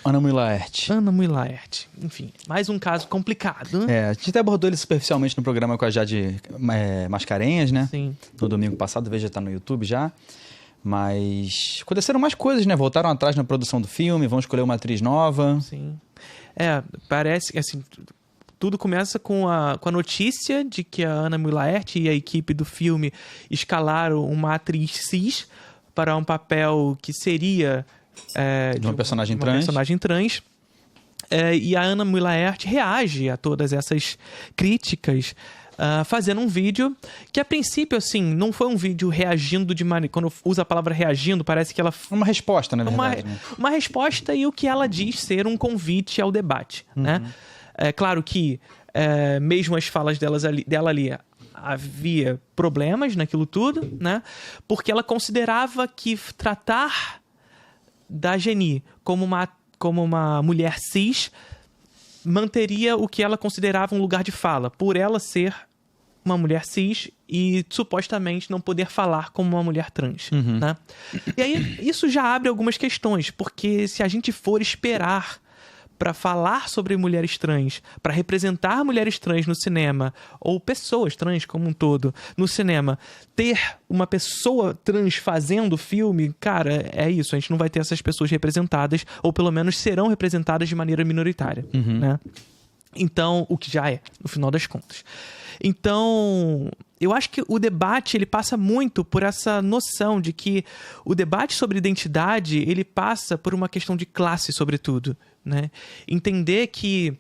Ana Mui Laerte. Ana Mui Laerte. Enfim, mais um caso complicado, né? A gente até abordou ele superficialmente no programa com a Jade Mascarenhas, né? Sim. No domingo passado, veja, tá no YouTube já. Mas aconteceram mais coisas, né? Voltaram atrás na produção do filme, vão escolher uma atriz nova. Sim. Parece que assim, tudo começa com a notícia de que a Ana Mui Laerte e a equipe do filme escalaram uma atriz cis para um papel que seria De uma personagem trans. E a Ana Mui Laerte reage a todas essas críticas fazendo um vídeo que, a princípio, assim, não foi um vídeo reagindo de maneira... Quando usa a palavra reagindo, parece que ela... Uma resposta, na verdade. Uma resposta e o que ela diz ser um convite ao debate, né? É claro que, mesmo as falas dela ali, havia problemas naquilo tudo, né? Porque ela considerava que tratar da Geni como uma mulher cis manteria o que ela considerava um lugar de fala, por ela ser uma mulher cis e supostamente não poder falar como uma mulher trans, né? E aí isso já abre algumas questões, porque se a gente for esperar para falar sobre mulheres trans, para representar mulheres trans no cinema, ou pessoas trans como um todo no cinema, ter uma pessoa trans fazendo o filme, cara, é isso, a gente não vai ter essas pessoas representadas, ou pelo menos serão representadas de maneira minoritária, né? Então, o que já é, no final das contas. Então, eu acho que o debate, ele passa muito por essa noção de que o debate sobre identidade, ele passa por uma questão de classe, sobretudo, né? Entender que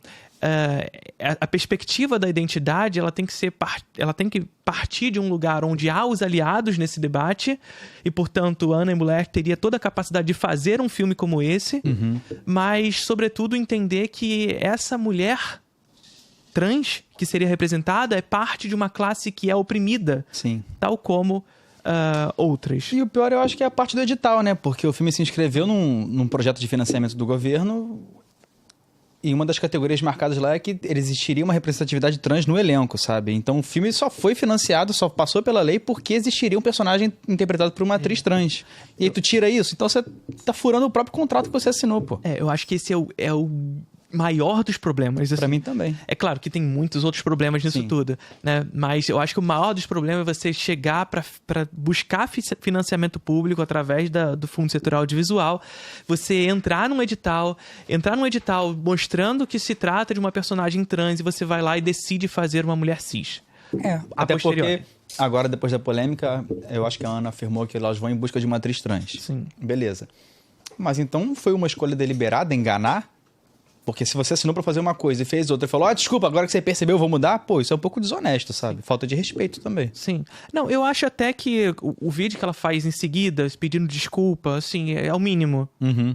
a perspectiva da identidade, ela tem que partir de um lugar onde há os aliados nesse debate e, portanto, Ana Mui Laerte teria toda a capacidade de fazer um filme como esse, mas, sobretudo, entender que essa mulher trans que seria representada é parte de uma classe que é oprimida, Sim. tal como outras. E o pior, eu acho que é a parte do edital, né? Porque o filme se inscreveu num projeto de financiamento do governo e uma das categorias marcadas lá é que existiria uma representatividade trans no elenco, sabe? Então o filme só foi financiado, só passou pela lei porque existiria um personagem interpretado por uma atriz trans. E aí tu tira isso, então você tá furando o próprio contrato que você assinou, pô. Eu acho que esse é o maior dos problemas. Pra mim também. É claro que tem muitos outros problemas nisso tudo, né? Mas eu acho que o maior dos problemas é você chegar para buscar financiamento público através do Fundo Setorial Audiovisual, você entrar num edital mostrando que se trata de uma personagem trans e você vai lá e decide fazer uma mulher cis. Até porque, agora, depois da polêmica, eu acho que a Ana afirmou que elas vão em busca de uma atriz trans. Sim. Beleza. Mas então foi uma escolha deliberada enganar? Porque se você assinou pra fazer uma coisa e fez outra e falou, desculpa, agora que você percebeu, eu vou mudar, pô, isso é um pouco desonesto, sabe? Falta de respeito também. Sim. Não, eu acho até que o vídeo que ela faz em seguida, pedindo desculpa, assim, é o mínimo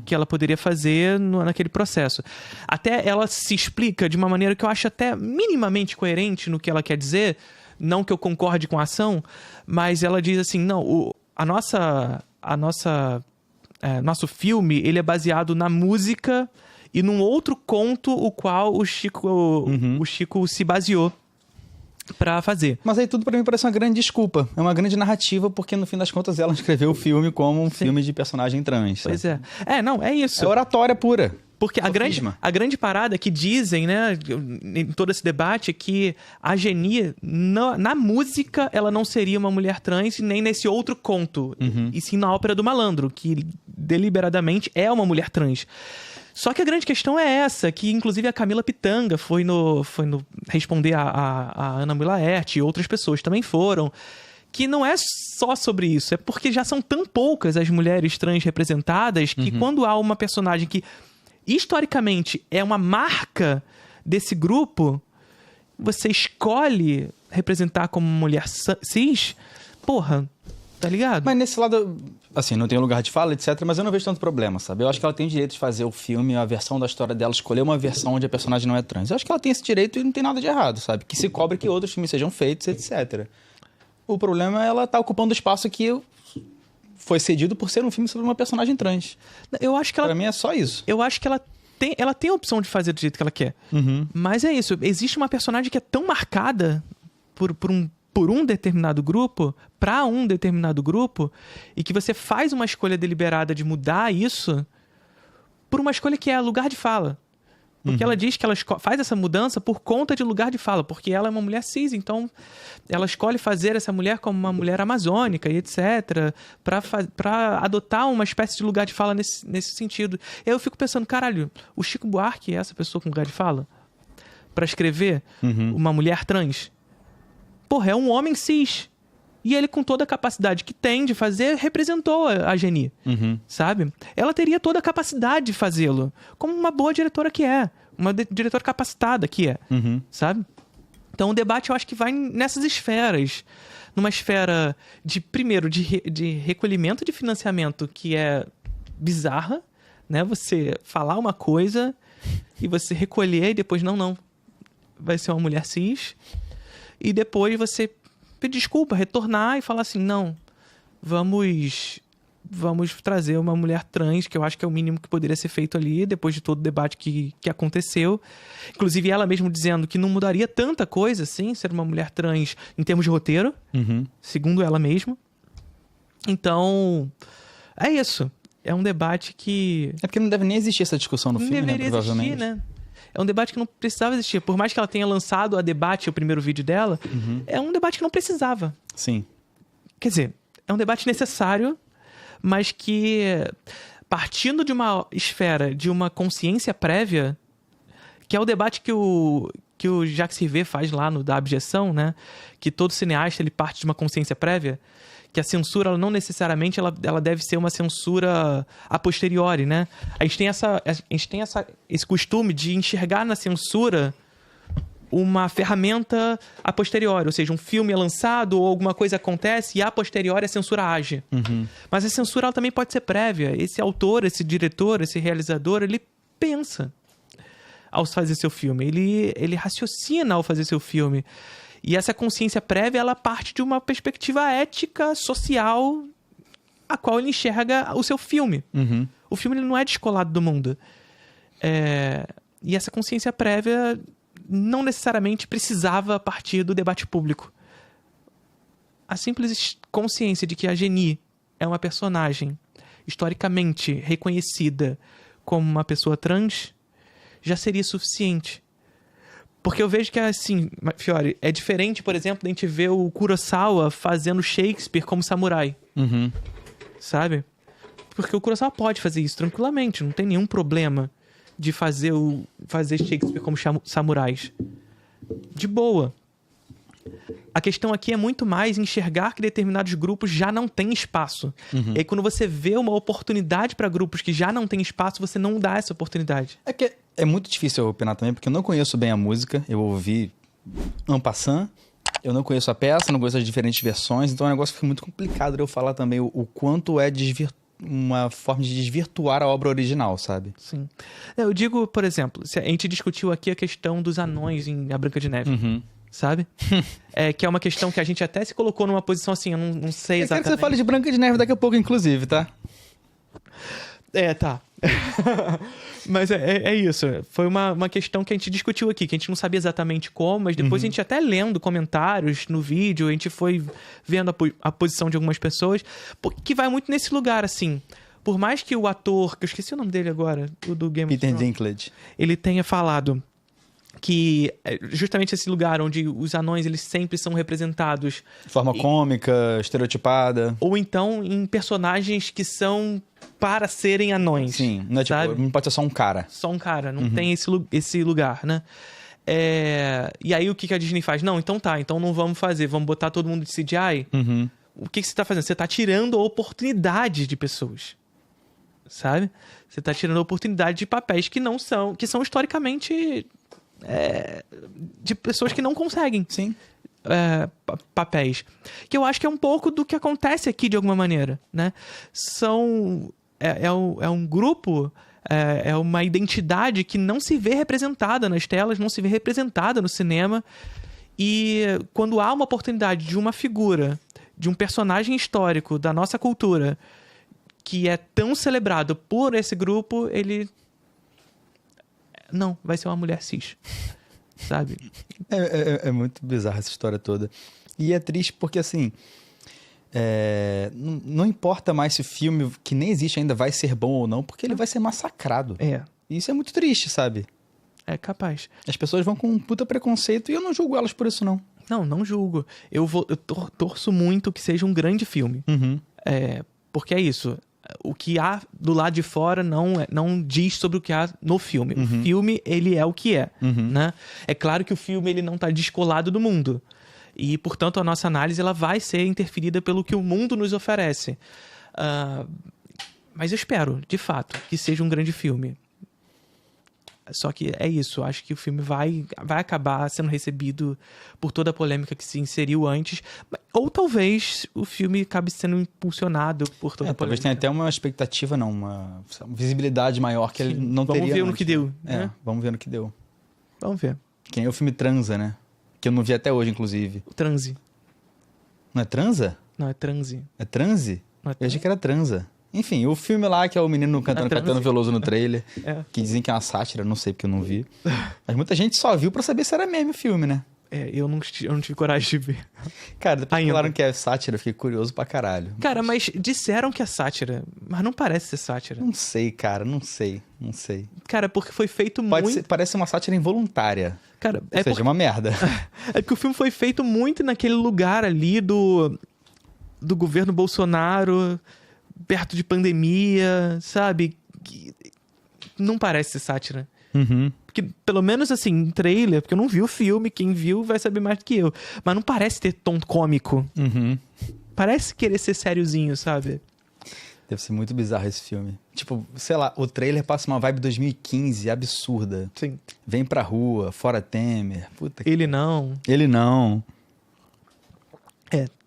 que ela poderia fazer naquele processo. Até ela se explica de uma maneira que eu acho até minimamente coerente no que ela quer dizer, não que eu concorde com a ação, mas ela diz assim, não, nosso filme, ele é baseado na música e num outro conto o qual o Chico se baseou pra fazer. Mas aí tudo pra mim parece uma grande desculpa. É uma grande narrativa, porque no fim das contas ela escreveu o filme como um filme de personagem trans. Pois é. Não, é isso. É oratória pura. Porque a grande parada que dizem, né, em todo esse debate, é que a Geni, na música, ela não seria uma mulher trans, nem nesse outro conto. E sim na Ópera do Malandro, que deliberadamente é uma mulher trans. Só que a grande questão é essa, que inclusive a Camila Pitanga foi no responder a Ana Mui Laerte e outras pessoas também foram, que não é só sobre isso, é porque já são tão poucas as mulheres trans representadas que quando há uma personagem que historicamente é uma marca desse grupo, você escolhe representar como mulher cis, porra, tá ligado? Mas nesse lado, assim, não tem lugar de fala, etc, mas eu não vejo tanto problema, sabe? Eu acho que ela tem o direito de fazer o filme, a versão da história dela, escolher uma versão onde a personagem não é trans. Eu acho que ela tem esse direito e não tem nada de errado, sabe? Que se cobre que outros filmes sejam feitos, etc. O problema é ela tá ocupando o espaço que foi cedido por ser um filme sobre uma personagem trans. Eu acho que ela... Pra mim é só isso. Eu acho que ela tem a opção de fazer do jeito que ela quer. Mas é isso. Existe uma personagem que é tão marcada por um determinado grupo, para um determinado grupo, e que você faz uma escolha deliberada de mudar isso por uma escolha que é lugar de fala. Porque ela diz que ela faz essa mudança por conta de lugar de fala, porque ela é uma mulher cis, então ela escolhe fazer essa mulher como uma mulher amazônica e etc, para adotar uma espécie de lugar de fala nesse sentido. E aí eu fico pensando, caralho, o Chico Buarque é essa pessoa com lugar de fala? Para escrever uma mulher trans? Porra, é um homem cis. E ele, com toda a capacidade que tem de fazer, representou a Geni, sabe? Ela teria toda a capacidade de fazê-lo, como uma boa diretora que é. Uma diretora capacitada que é, sabe? Então o debate eu acho que vai nessas esferas. Numa esfera primeiro, de recolhimento de financiamento que é bizarra, né? Você falar uma coisa e você recolher e depois, não. Vai ser uma mulher cis. E depois você pedir desculpa, retornar e falar assim, não, vamos trazer uma mulher trans, que eu acho que é o mínimo que poderia ser feito ali, depois de todo o debate que aconteceu. Inclusive ela mesma dizendo que não mudaria tanta coisa, assim, ser uma mulher trans em termos de roteiro, segundo ela mesma. Então, é isso. É um debate que... É porque não deve nem existir essa discussão no filme, né? Provavelmente. Existir, né? É um debate que não precisava existir. Por mais que ela tenha lançado a debate, o primeiro vídeo dela, é um debate que não precisava. Sim. Quer dizer, é um debate necessário, mas que, partindo de uma esfera, de uma consciência prévia, que é o debate que o Jacques Rivet faz lá no Da Abjeção, né? Que todo cineasta ele parte de uma consciência prévia, que a censura, ela não necessariamente ela deve ser uma censura a posteriori, né? A gente tem esse costume de enxergar na censura uma ferramenta a posteriori, ou seja, um filme é lançado ou alguma coisa acontece e a posteriori a censura age. Mas a censura ela também pode ser prévia. Esse autor, esse diretor, esse realizador, ele pensa ao fazer seu filme, ele raciocina ao fazer seu filme. E essa consciência prévia, ela parte de uma perspectiva ética, social, a qual ele enxerga o seu filme. O filme ele não é descolado do mundo. E essa consciência prévia não necessariamente precisava partir do debate público. A simples consciência de que a Geni é uma personagem historicamente reconhecida como uma pessoa trans já seria suficiente. Porque eu vejo que, assim, Fiore, é diferente, por exemplo, da gente ver o Kurosawa fazendo Shakespeare como samurai. Sabe? Porque o Kurosawa pode fazer isso tranquilamente, não tem nenhum problema de fazer Shakespeare como samurais. De boa. A questão aqui é muito mais enxergar que determinados grupos já não têm espaço. E aí, quando você vê uma oportunidade para grupos que já não têm espaço, você não dá essa oportunidade. É que é muito difícil eu opinar também, porque eu não conheço bem a música. Eu ouvi en passant, eu não conheço a peça, não conheço as diferentes versões, então é um negócio que fica muito complicado de eu falar também o quanto é uma forma de desvirtuar a obra original, sabe? Sim. Eu digo, por exemplo, a gente discutiu aqui a questão dos anões em A Branca de Neve. Sabe? Que é uma questão que a gente até se colocou numa posição assim, eu não sei exatamente. Eu quero que você fale de Branca de Neve daqui a pouco, inclusive, tá? Tá. Mas é isso. Foi uma questão que a gente discutiu aqui, que a gente não sabia exatamente como, mas depois a gente até lendo comentários no vídeo, a gente foi vendo a posição de algumas pessoas, que vai muito nesse lugar, assim. Por mais que o ator, que eu esqueci o nome dele agora, o do Game of Thrones, Peter Dinklage, ele tenha falado que justamente esse lugar onde os anões eles sempre são representados de forma cômica, estereotipada, ou então em personagens que são para serem anões. Sim, não é tipo, não pode ser só um cara. Só um cara, não tem esse lugar, né? E aí o que a Disney faz? Não, então não vamos fazer, vamos botar todo mundo de CGI. O que você tá fazendo? Você tá tirando a oportunidade de pessoas, sabe? Você tá tirando a oportunidade de papéis que são historicamente de pessoas que não conseguem. Sim. Papéis. Que eu acho que é um pouco do que acontece aqui de alguma maneira, né? É um grupo, é uma identidade que não se vê representada nas telas, não se vê representada no cinema. E quando há uma oportunidade de uma figura, de um personagem histórico da nossa cultura que é tão celebrado por esse grupo, ele... Não, vai ser uma mulher cis, sabe? É muito bizarra essa história toda. E é triste porque, assim, Não importa mais se o filme que nem existe ainda vai ser bom ou não, porque ele vai ser massacrado. E isso é muito triste, sabe? É capaz. As pessoas vão com um puta preconceito e eu não julgo elas por isso, não. Não julgo. Eu torço muito que seja um grande filme. Porque é isso. O que há do lado de fora não diz sobre o que há no filme. O filme, ele é o que é. Né? É claro que o filme ele não está descolado do mundo. E, portanto, a nossa análise ela vai ser interferida pelo que o mundo nos oferece. Mas eu espero, de fato, que seja um grande filme. Só que é isso, acho que o filme vai acabar sendo recebido por toda a polêmica que se inseriu antes, ou talvez o filme acabe sendo impulsionado por toda a polêmica. Talvez tenha até uma expectativa, uma visibilidade maior que ele não teria Vamos ver antes, no que deu. Né? Vamos ver no que deu. Vamos ver. Que nem o filme Transa, né? Que eu não vi até hoje, inclusive. O Transe. Não é Transa? Não, é Transe. É Transe? Não é Eu achei que era Transa. Enfim, o filme lá que é o menino cantando Caetano Veloso no trailer, que dizem que é uma sátira, não sei porque eu não vi. Mas muita gente só viu pra saber se era meme o filme, né? Eu não tive coragem de ver. Cara, depois que falaram que é sátira, eu fiquei curioso pra caralho. Cara, mas disseram que é sátira, mas não parece ser sátira. Não sei, cara, não sei. Cara, porque foi feito Parece uma sátira involuntária. Cara, Ou seja, uma merda. É porque o filme foi feito muito naquele lugar ali do governo Bolsonaro, perto de pandemia, sabe? Não parece ser sátira. Porque, pelo menos assim, em trailer, porque eu não vi o filme, quem viu vai saber mais do que eu. Mas não parece ter tom cômico. Parece querer ser sériozinho, sabe? Deve ser muito bizarro esse filme. Tipo, sei lá, o trailer passa uma vibe 2015, absurda. Sim. Vem pra rua, fora Temer. Puta que... Ele não.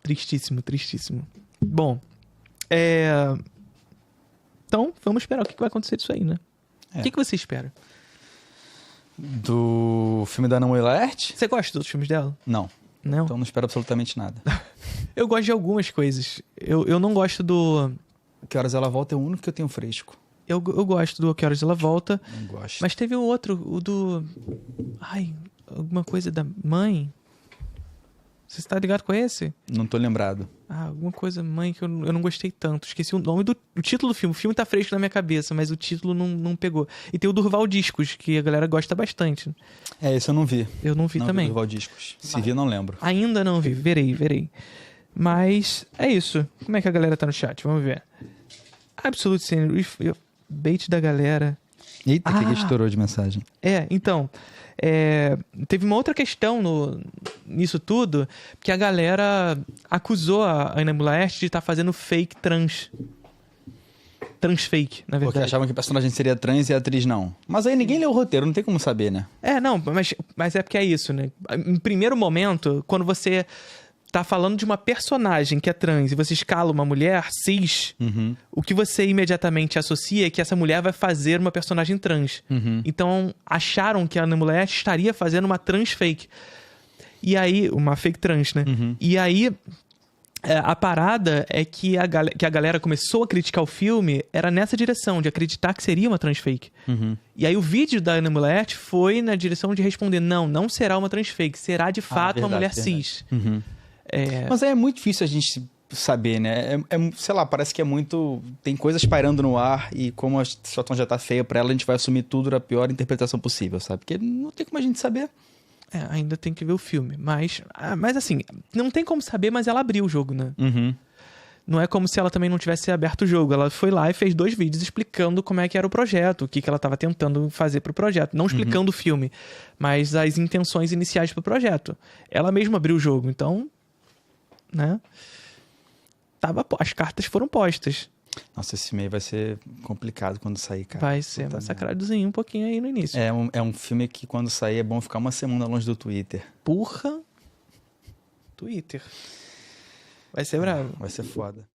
Tristíssimo. Bom, então, vamos esperar o que vai acontecer disso aí, né? O que você espera? Do filme da Ana Moura Laerte? Você gosta dos outros filmes dela? Não. Então não espero absolutamente nada. Eu gosto de algumas coisas. Eu não gosto do... Que Horas Ela Volta é o único que eu tenho fresco. Eu gosto do Que Horas Ela Volta. Não gosto. Mas teve o outro, o do... alguma coisa da mãe. Você está ligado com esse? Não tô lembrado. Alguma coisa mãe que eu não gostei tanto. Esqueci o nome do título do filme. O filme tá fresco na minha cabeça, mas o título não pegou. E tem o Durval Discos, que a galera gosta bastante. Esse eu não vi. Eu não vi também. Durval Discos. Se vi, não lembro. Ainda não vi. Verei. Mas é isso. Como é que a galera tá no chat? Vamos ver. Absolute Sin. Bait da galera. Eita, que estourou de mensagem. Então... teve uma outra questão nisso tudo, que a galera acusou a Ana Moura Laerte de estar fazendo fake trans fake, na verdade. Porque achavam que o personagem seria trans e a atriz não. Mas aí ninguém leu o roteiro, não tem como saber, né? Não, mas é porque é isso, né? Em primeiro momento, quando você tá falando de uma personagem que é trans e você escala uma mulher cis, o que você imediatamente associa é que essa mulher vai fazer uma personagem trans. Então, acharam que a Ana Moura Laerte estaria fazendo uma trans fake. E aí, uma fake trans, né? E aí, a parada é que a galera começou a criticar o filme, era nessa direção, de acreditar que seria uma trans fake. E aí, o vídeo da Ana Moura Laerte foi na direção de responder, não será uma trans fake, será de fato uma mulher cis. Mas aí é muito difícil a gente saber, né? Sei lá, parece que é muito... Tem coisas pairando no ar e como a situação já tá feia pra ela, a gente vai assumir tudo da pior interpretação possível, sabe? Porque não tem como a gente saber. Ainda tem que ver o filme. Mas assim, não tem como saber, mas ela abriu o jogo, né? Não é como se ela também não tivesse aberto o jogo. Ela foi lá e fez 2 vídeos explicando como é que era o projeto, o que ela estava tentando fazer pro projeto. Não explicando o filme, mas as intenções iniciais pro projeto. Ela mesma abriu o jogo, então... né? As cartas foram postas. Nossa, esse meio vai ser complicado quando sair, cara. Vai ser massacradozinho um pouquinho aí no início. É um filme que quando sair é bom ficar uma semana longe do Twitter. Porra! Twitter. Vai ser bravo. Vai ser foda.